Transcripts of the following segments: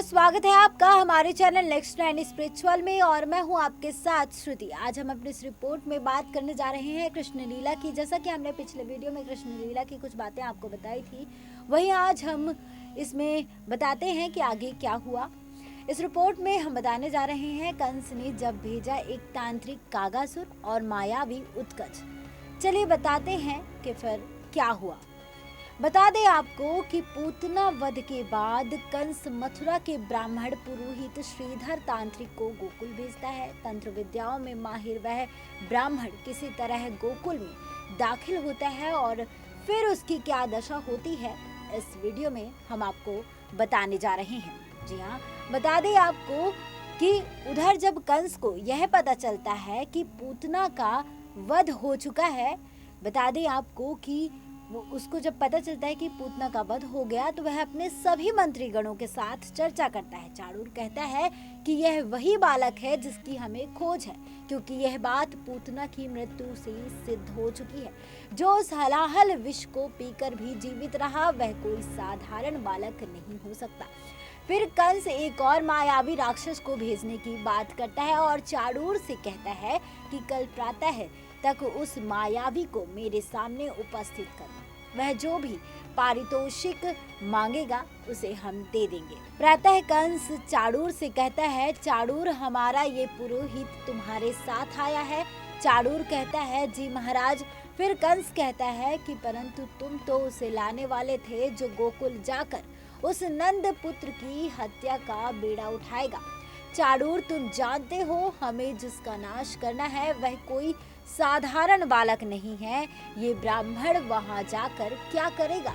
नमस्कार, स्वागत है आपका हमारे चैनल नेक्स्ट नाइन स्पिरिचुअल में और मैं हूं आपके साथ श्रुति। आज हम अपनी इस रिपोर्ट में बात करने जा रहे हैं कृष्ण लीला की। जैसा कि हमने पिछले वीडियो में कृष्ण लीला की कुछ बातें आपको बताई थी, वहीं आज हम इसमें बताते हैं कि आगे क्या हुआ। इस रिपोर्ट में हम बताने जा रहे हैं कंस ने जब भेजा एक तांत्रिक कागासुर और मायावी उत्कच। चलिए बताते हैं कि फिर क्या हुआ। बता दें आपको कि पूतना वध के बाद कंस मथुरा के ब्राह्मण पुरोहित श्रीधर तांत्रिक को गोकुल भेजता है। तंत्र विद्याओं में माहिर वह ब्राह्मण किसी तरह गोकुल में दाखिल होता है और फिर उसकी क्या दशा होती है, इस वीडियो में हम आपको बताने जा रहे हैं। जी हाँ, बता दें आपको कि उधर जब कंस को यह पता चलता है कि पूतना का वध हो चुका है, बता दें आपको कि उसको जब पता चलता है कि पूतना का वध हो गया तो वह अपने सभी मंत्रीगणों के साथ चर्चा करता है। चाणूर कहता है कि यह वही बालक है जिसकी हमें खोज है, क्योंकि यह बात पूतना की मृत्यु से सिद्ध हो चुकी है। जो उस हलाहल विष को पीकर भी जीवित रहा, वह कोई साधारण बालक नहीं हो सकता। फिर कंस एक और मायावी राक्षस को भेजने की बात करता है और चाणूर से कहता है कि कल प्रातः तक उस मायावी को मेरे सामने उपस्थित करना। वह जो भी पारितोषिक मांगेगा उसे हम दे देंगे। प्रातः कंस चाणूर से कहता है, चाणूर हमारा ये पुरोहित तुम्हारे साथ आया है। चाणूर कहता है, जी महाराज। फिर कंस कहता है कि परंतु तुम तो उसे लाने वाले थे जो गोकुल जाकर उस नंद पुत्र की हत्या का बेड़ा उठाएगा। चाणूर, तुम जानते हो हमें जिसका नाश करना है वह कोई साधारण बालक नहीं है। ये ब्राह्मण वहां जाकर क्या करेगा?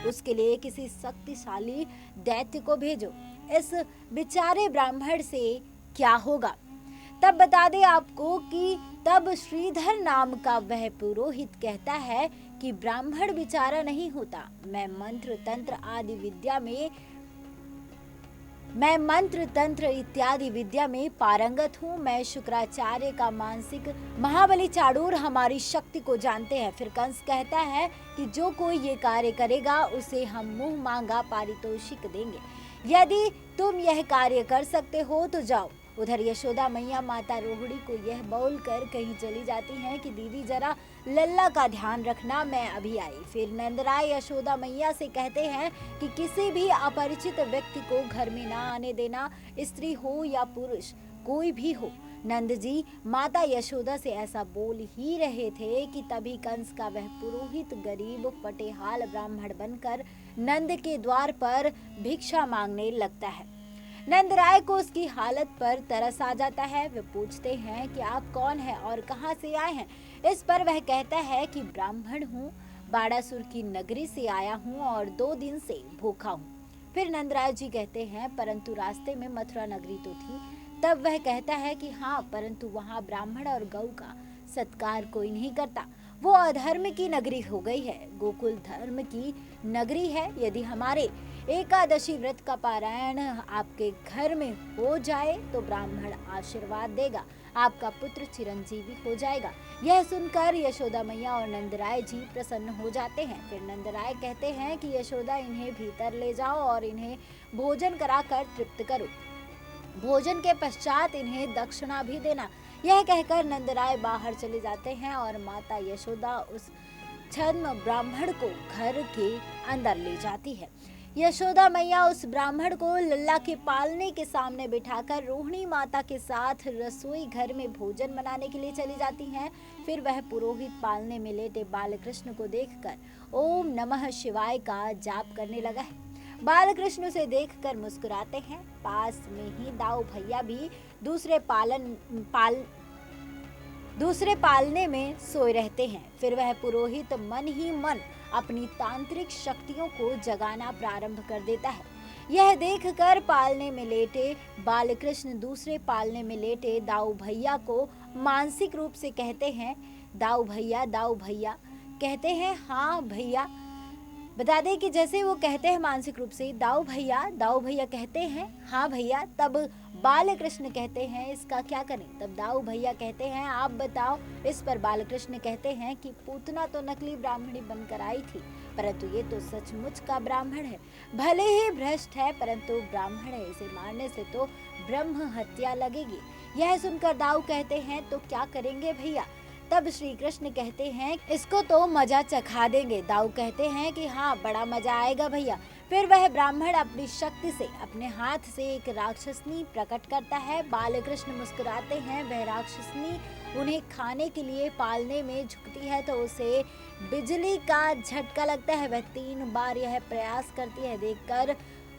उसके लिए किसी शक्तिशाली दैत्य को भेजो। इस बेचारे ब्राह्मण से क्या होगा? तब बता दे आपको कि तब श्रीधर नाम का वह पुरोहित कहता है कि ब्राह्मण बेचारा नहीं होता। मैं मंत्र तंत्र इत्यादि विद्या में पारंगत हूँ। मैं शुक्राचार्य का मानसिक महाबली चाणूर हमारी शक्ति को जानते हैं। फिर कंस कहता है कि जो कोई ये कार्य करेगा उसे हम मुंह मांगा पारितोषिक देंगे। यदि तुम यह कार्य कर सकते हो तो जाओ। उधर यशोदा मैया माता रोहिणी को यह बोलकर कहीं चली जाती हैं कि दीदी जरा लल्ला का ध्यान रखना, मैं अभी आई। फिर नंदराय यशोदा मैया से कहते हैं कि किसी भी अपरिचित व्यक्ति को घर में ना आने देना, स्त्री हो या पुरुष, कोई भी हो। नंद जी माता यशोदा से ऐसा बोल ही रहे थे कि तभी कंस का वह पुरोहित गरीब फटेहाल ब्राह्मण बनकर नंद के द्वार पर भिक्षा मांगने लगता है। नंदराय को उसकी हालत पर तरस आ जाता है। वे पूछते हैं कि आप कौन हैं और कहां से आए हैं। इस पर वह कहता है कि ब्राह्मण हूँ, बाड़ासुर की नगरी से आया हूँ और 2 दिन से भूखा हूँ। फिर नंदराय जी कहते हैं, परंतु रास्ते में मथुरा नगरी तो थी। तब वह कहता है कि हाँ, परंतु वहाँ ब्राह्मण और गौ का सत्कार कोई नहीं करता। वो अधर्म की नगरी हो गई है। गोकुल धर्म की नगरी है। यदि हमारे एकादशी व्रत का पारायण आपके घर में हो जाए तो ब्राह्मण आशीर्वाद देगा, आपका पुत्र चिरंजीवी हो जाएगा। यह सुनकर यशोदा मैया और नंदराय जी प्रसन्न हो जाते हैं। फिर नंदराय कहते हैं कि यशोदा, इन्हें भीतर ले जाओ और इन्हें भोजन कराकर तृप्त करो। भोजन के पश्चात इन्हें दक्षिणा भी देना। यह कहकर नंदराय बाहर चले जाते हैं और माता यशोदा उस छद्म ब्राह्मण को घर के अंदर ले जाती है। यशोदा मैया उस ब्राह्मण को लल्ला के पालने के सामने बिठाकर रोहिणी माता के साथ रसोई घर में भोजन बनाने के लिए चली जाती हैं। फिर वह पुरोहित पालने में लेटे बालकृष्ण को देखकर ओम नमः शिवाय का जाप करने लगा है। बालकृष्ण उसे देखकर मुस्कुराते हैं। पास में ही दाऊ भैया भी दूसरे पालने में सोए रहते हैं। फिर वह पुरोहित मन ही मन अपनी तांत्रिक शक्तियों को जगाना प्रारंभ कर देता है। यह देखकर पालने में लेटे बालकृष्ण दूसरे पालने में लेटे दाऊ भैया को मानसिक रूप से कहते हैं, दाऊ भैया। कहते हैं, हाँ भैया। बता दें कि जैसे वो कहते हैं मानसिक रूप से दाऊ भैया कहते हैं हाँ भैया, तब बाल कृष्ण कहते हैं इसका क्या करें। तब दाऊ भैया कहते हैं आप बताओ। इस पर बाल कृष्ण कहते हैं कि पूतना तो नकली ब्राह्मणी बनकर आई थी, परंतु ये तो सचमुच का ब्राह्मण है। भले ही भ्रष्ट है परंतु ब्राह्मण है, इसे मारने से तो ब्रह्म हत्या लगेगी। यह सुनकर दाऊ कहते हैं तो क्या करेंगे भैया। तब श्री कृष्ण कहते हैं इसको तो मजा चखा देंगे। दाऊ कहते हैं कि हाँ बड़ा मजा आएगा भैया। फिर वह ब्राह्मण अपनी शक्ति से अपने हाथ से एक राक्षसनी प्रकट करता है। बाल कृष्ण मुस्कुराते हैं। वह राक्षसनी उन्हें खाने के लिए पालने में झुकती है तो उसे बिजली का झटका लगता है। वह 3 बार यह प्रयास करती है, देखकर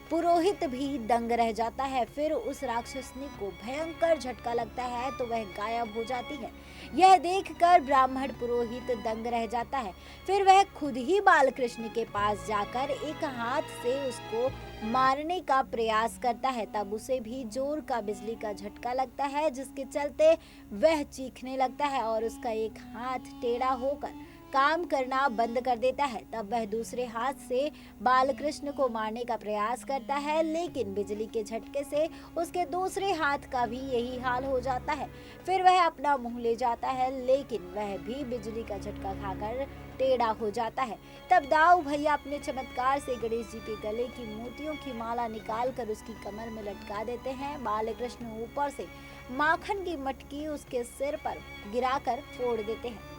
पुरोहित भी दंग रह जाता है। फिर उस राक्षसनी को भयंकर झटका लगता है तो वह गायब हो जाती है। यह देखकर ब्राह्मण पुरोहित दंग रह जाता है। फिर वह खुद ही बालकृष्ण के पास जाकर एक हाथ से उसको मारने का प्रयास करता है। तब उसे भी जोर का बिजली का झटका लगता है, जिसके चलते वह चीखने लगता है और उसका एक हाथ टेढ़ा होकर काम करना बंद कर देता है। तब वह दूसरे हाथ से बालकृष्ण को मारने का प्रयास करता है, लेकिन बिजली के झटके से उसके दूसरे हाथ का भी यही हाल हो जाता है। फिर वह अपना मुंह ले जाता है, लेकिन वह भी बिजली का झटका खाकर टेढ़ा हो जाता है। तब दाऊ भैया अपने चमत्कार से गणेश जी के गले की मोतियों की माला निकालकर उसकी कमर में लटका देते हैं। बालकृष्ण ऊपर से माखन की मटकी उसके सिर पर गिराकर फोड़ देते हैं।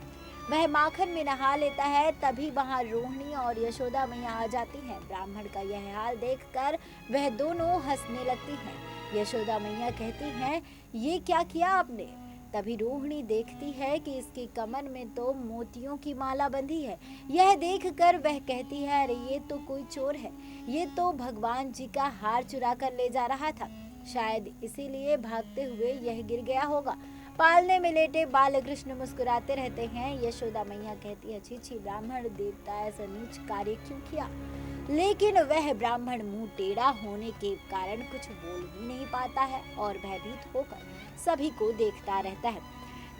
वह माखन में नहा लेता है। तभी वहां रोहिणी और यशोदा मैया आ जाती हैं। ब्राह्मण का यह हाल देखकर वह दोनों हंसने लगती हैं। यशोदा मैया कहती हैं ये क्या किया आपने। तभी रोहिणी देखती है कि इसकी कमर में तो मोतियों की माला बंधी है। यह देखकर वह कहती है अरे ये तो कोई चोर है, ये तो भगवान जी का हार चुरा कर ले जा रहा था, शायद इसीलिए भागते हुए यह गिर गया होगा। पालने में लेटे बालकृष्ण मुस्कुराते रहते हैं। यशोदा मैया कहती है छी ब्राह्मण देवता ऐसा नीच कार्य क्यों किया। लेकिन वह ब्राह्मण मुंह टेढ़ा होने के कारण कुछ बोल ही नहीं पाता है और भयभीत होकर सभी को देखता रहता है।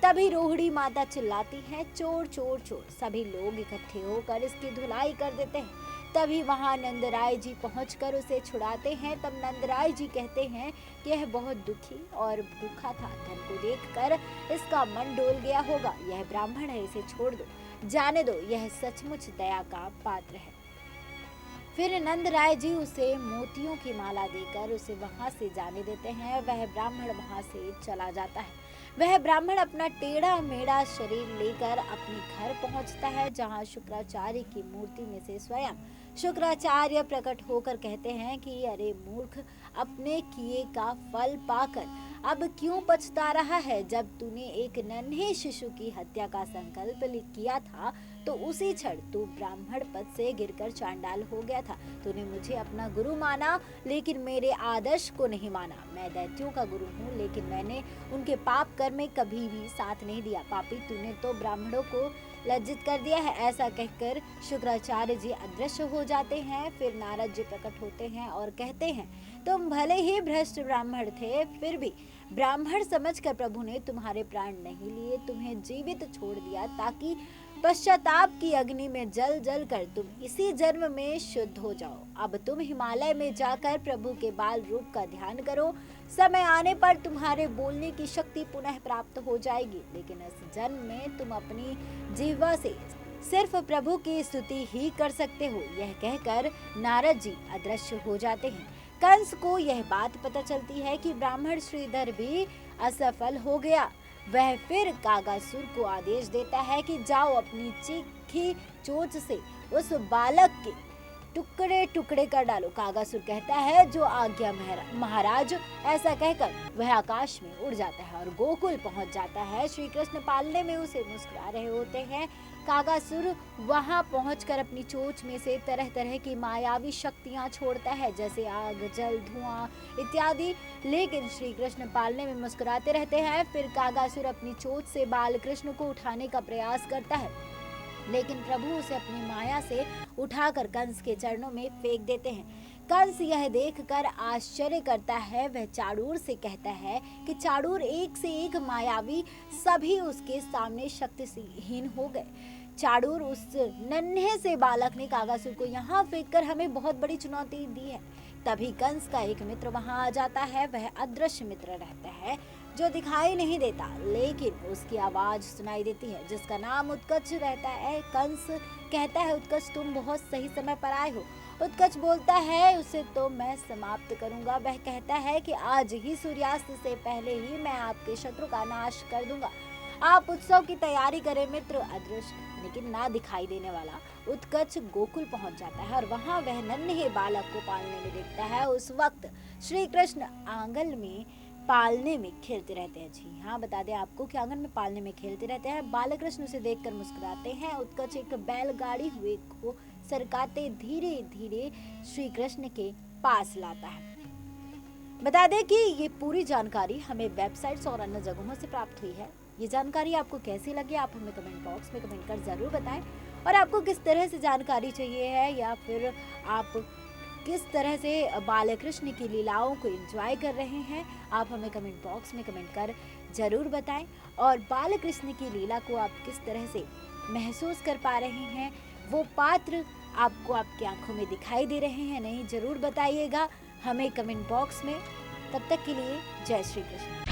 तभी रोहिणी माता चिल्लाती है चोर चोर चोर। सभी लोग इकट्ठे होकर इसकी धुलाई कर देते हैं। तभी वहां नंदराय जी पहुंचकर उसे छुड़ाते हैं। तब नंदराय जी कहते हैं कि यह बहुत दुखी और भूखा था, धन को देखकर इसका मन डोल गया होगा। यह ब्राह्मण है, इसे छोड़ दो, जाने दो, यह सचमुच दया का पात्र है। फिर नंदराय जी उसे मोतियों की माला देकर उसे वहां से जाने देते हैं। वह ब्राह्मण वहां से चला जाता है। वह ब्राह्मण अपना टेढ़ा मेढ़ा शरीर लेकर अपने घर पहुंचता है, जहां शुक्राचार्य की मूर्ति में से स्वयं शुक्राचार्य प्रकट होकर कहते हैं कि अरे मूर्ख, अपने किए का फल पाकर अब क्यों पछता रहा है। जब तूने एक नन्हे शिशु की हत्या का संकल्प किया था तो उसी क्षण तू ब्राह्मण पद से गिरकर चांडाल हो गया था। तूने मुझे अपना गुरु माना लेकिन मेरे आदर्श को नहीं माना। मैं दैत्यों का गुरु हूँ लेकिन मैंने उनके पाप कर्म में कभी भी साथ नहीं दिया। पापी, तूने तो ब्राह्मणों को लज्जित कर दिया है। ऐसा कहकर शुक्राचार्य जी अदृश्य हो जाते हैं। फिर नारद जी प्रकट होते हैं और कहते हैं तुम भले ही भ्रष्ट ब्राह्मण थे, फिर भी ब्राह्मण समझकर प्रभु ने तुम्हारे प्राण नहीं लिए, तुम्हें जीवित छोड़ दिया ताकि पश्चाताप की अग्नि में जल जल कर तुम इसी जन्म में शुद्ध हो जाओ। अब तुम हिमालय में जाकर प्रभु के बाल रूप का ध्यान करो। समय आने पर तुम्हारे बोलने की शक्ति पुनः प्राप्त हो जाएगी, लेकिन इस जन्म में तुम अपनी जीवा से सिर्फ प्रभु की स्तुति ही कर सकते हो। यह कहकर नारद जी अदृश्य हो जाते हैं। कंस को यह बात पता चलती है कि ब्राह्मण श्रीधर भी असफल हो गया। वह फिर कागासुर को आदेश देता है कि जाओ अपनी तीखी चोंच से उस बालक के टुकड़े टुकड़े कर डालो। कागासुर कहता है जो आज्ञा महाराज। ऐसा कहकर वह आकाश में उड़ जाता है और गोकुल पहुंच जाता है। श्री कृष्ण पालने में उसे मुस्कुरा रहे होते हैं। कागासुर वहां पहुंचकर अपनी चोंच में से तरह तरह की मायावी शक्तियां छोड़ता है, जैसे आग, जल, धुआं इत्यादि। लेकिन श्री कृष्ण पालने में मुस्कुराते रहते हैं। फिर कागासुर अपनी चोंच से बालकृष्ण को उठाने का प्रयास करता है, लेकिन प्रभु उसे अपनी माया से उठाकर कंस के चरणों में फेंक देते हैं। कंस यह देखकर आश्चर्य करता है। वह चाणूर से कहता है कि चाणूर एक से एक मायावी, सभी उसके सामने शक्तिहीन हो गए। चाणूर उस नन्हे से बालक ने कागासुर को यहाँ फेंक कर हमें बहुत बड़ी चुनौती दी है। तभी कंस का एक मित्र वहां आ जाता है। वह अदृश्य मित्र रहता है जो दिखाई नहीं देता, लेकिन उसकी आवाज सुनाई देती है, जिसका नाम उत्कच रहता है। कंस कहता है, उत्कच तुम बहुत सही समय पर आए हो। उत्कच बोलता है, उसे तो मैं समाप्त करूंगा। वह कहता है कि आज ही सूर्यास्त से पहले ही मैं आपके शत्रु का नाश कर दूंगा। आप उत्सव की तैयारी करें मित्र। अदृश्य लेकिन ना दिखाई देने वाला उत्कच गोकुल पहुंच जाता है और वहां वह नन्हे बालक को पालने में देखता है। उस वक्त श्री कृष्ण आंगन में पालने में खेलते रहते हैं। जी हाँ, बता दें आपको कि आंगन में पालने में खेलते रहते हैं। बालक कृष्ण उसे देखकर मुस्कुराते हैं। उत्कच एक बैलगाड़ी हुए को सरकाते धीरे धीरे श्री कृष्ण के पास लाता है। बता दें कि ये पूरी जानकारी हमें वेबसाइट्स और अन्य जगहों से प्राप्त हुई है। ये जानकारी आपको कैसी लगी, आप हमें कमेंट बॉक्स में कमेंट कर जरूर बताएं। और आपको किस तरह से जानकारी चाहिए है, या फिर आप किस तरह से बालकृष्ण की लीलाओं को एंजॉय कर रहे हैं, आप हमें कमेंट बॉक्स में कमेंट कर जरूर बताएं। और बालकृष्ण की लीला को आप किस तरह से महसूस कर पा रहे हैं, वो पात्र आपको आपकी आंखों में दिखाई दे रहे हैं नहीं, जरूर बताइएगा हमें कमेंट बॉक्स में। तब तक के लिए जय श्री कृष्ण।